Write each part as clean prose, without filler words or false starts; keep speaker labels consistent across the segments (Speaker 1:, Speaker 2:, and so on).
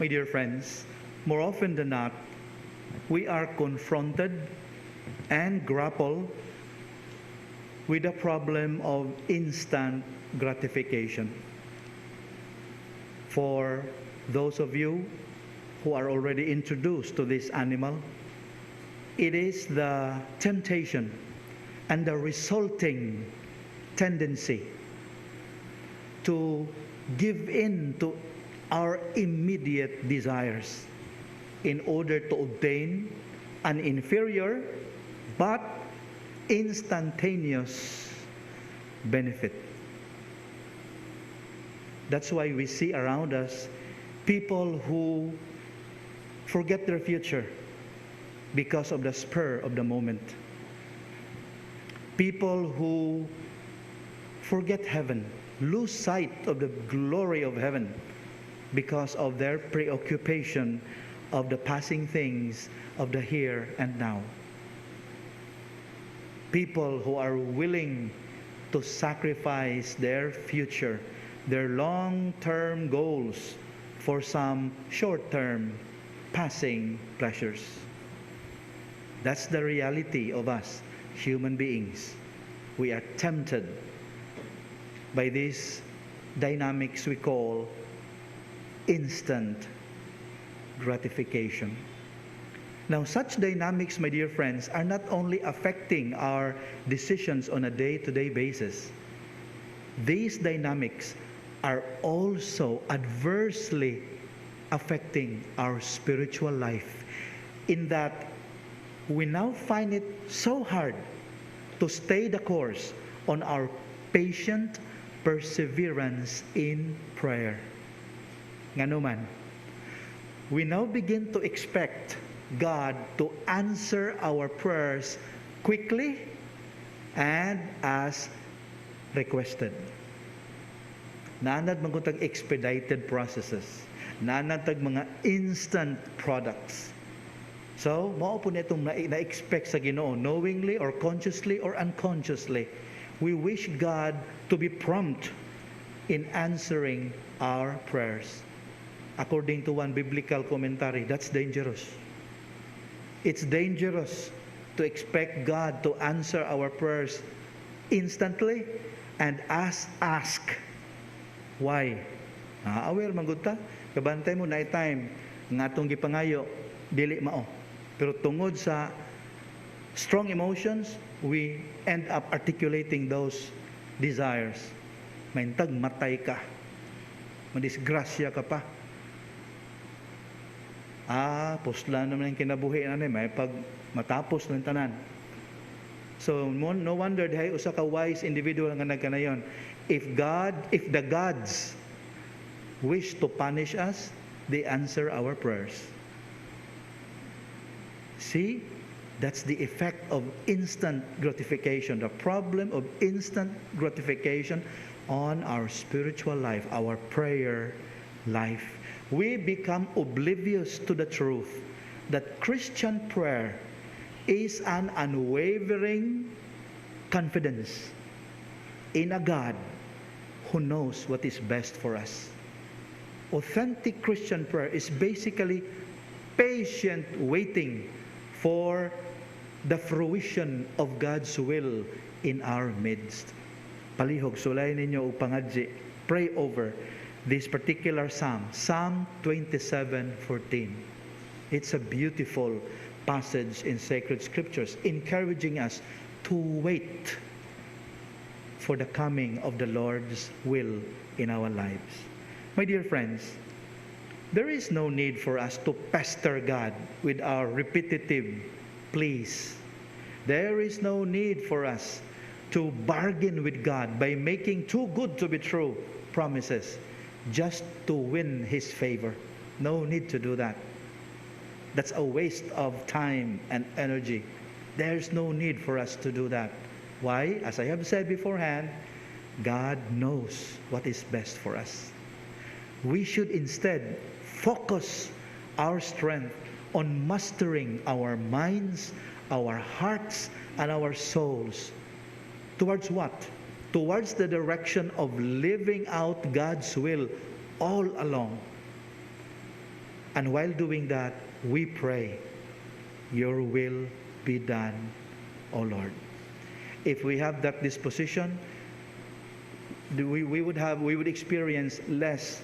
Speaker 1: my dear friends, more often than not, we are confronted and grapple with the problem of instant gratification. For those of you who are already introduced to this animal, it is the temptation and the resulting tendency to give in to our immediate desires in order to obtain an inferior but instantaneous benefit. That's why we see around us people who forget their future because of the spur of the moment. People who forget heaven, lose sight of the glory of heaven because of their preoccupation of the passing things of the here and now. People who are willing to sacrifice their future, their long-term goals for some short-term passing pleasures. That's the reality of us, human beings. We are tempted by these dynamics we call instant gratification. Now, such dynamics, my dear friends, are not only affecting our decisions on a day-to-day basis. These dynamics are also adversely affecting our spiritual life, in that we now find it so hard to stay the course on our patient perseverance in prayer. Nga naman, we now begin to expect God to answer our prayers quickly and as requested. Naanad magutag expedited processes. Naanad mga instant products. So, mao po nitong na-expect sa Ginoo, knowingly or consciously or unconsciously. We wish God to be prompt in answering our prayers. According to one biblical commentary, that's dangerous. It's dangerous to expect God to answer our prayers instantly and ask. Why? Aware man gud ta, kabantay mo na time nga atong gipangayo dili mao. Pero tungod sa strong emotions, we end up articulating those desires. Maintag matay ka, madisgrasya ka pa. Pusla naman ang kinabuhi na may pag matapos ng tanan. So no wonder dihay usa ka wise individual nga nagkanayon. If the gods wish to punish us, they answer our prayers. See, that's the effect of instant gratification, the problem of instant gratification on our spiritual life, our prayer life. We become oblivious to the truth that Christian prayer is an unwavering confidence in a God who knows what is best for us. Authentic Christian prayer is basically patient waiting for the fruition of God's will in our midst. Palihog, sulay ninyo o pangadji, pray over this particular psalm, Psalm 27:14. It's a beautiful passage in sacred scriptures, encouraging us to wait for the coming of the Lord's will in our lives. My dear friends, there is no need for us to pester God with our repetitive pleas. There is no need for us to bargain with God by making too good to be true promises just to win His favor. No need to do that. That's a waste of time and energy. There's no need for us to do that. Why? As I have said beforehand, God knows what is best for us. We should instead focus our strength on mastering our minds, our hearts, and our souls. Towards what? Towards the direction of living out God's will all along. And while doing that, we pray, your will be done, O Lord. If we have that disposition, we would experience less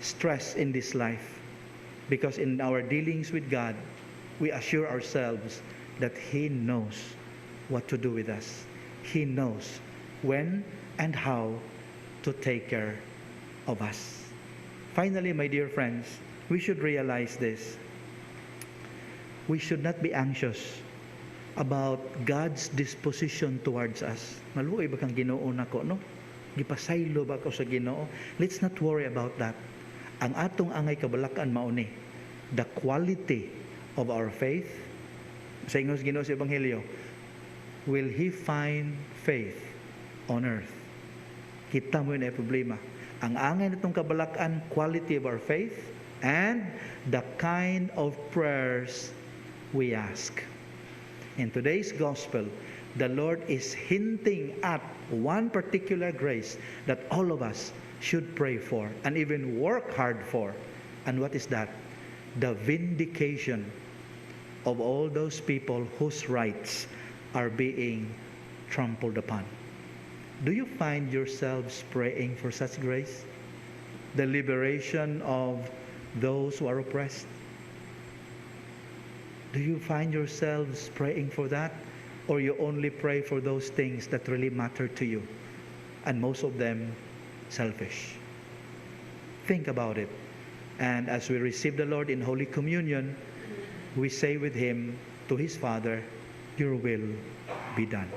Speaker 1: stress in this life, because in our dealings with God, we assure ourselves that He knows what to do with us. He knows when and how to take care of us. Finally, my dear friends, we should realize this. We should not be anxious about God's disposition towards us. Maluoy ba kang Ginoo nako, no? Gipasaylo ba ko sa Ginoo? Let's not worry about that. Ang atong angay kabalakan mao ni the quality of our faith. Sa ingos Ginoo sa Ebanghelyo, will He find faith on earth? Kita mo yun ay problema. Ang angay nitong kabalakan, quality of our faith, and the kind of prayers we ask. In today's gospel, the Lord is hinting at one particular grace that all of us should pray for and even work hard for. And what is that? The vindication of all those people whose rights are being trampled upon. Do you find yourselves praying for such grace? The liberation of those who are oppressed? Do you find yourselves praying for that? Or you only pray for those things that really matter to you, and most of them selfish? Think about it. And as we receive the Lord in Holy Communion, we say with Him to His Father, your will be done.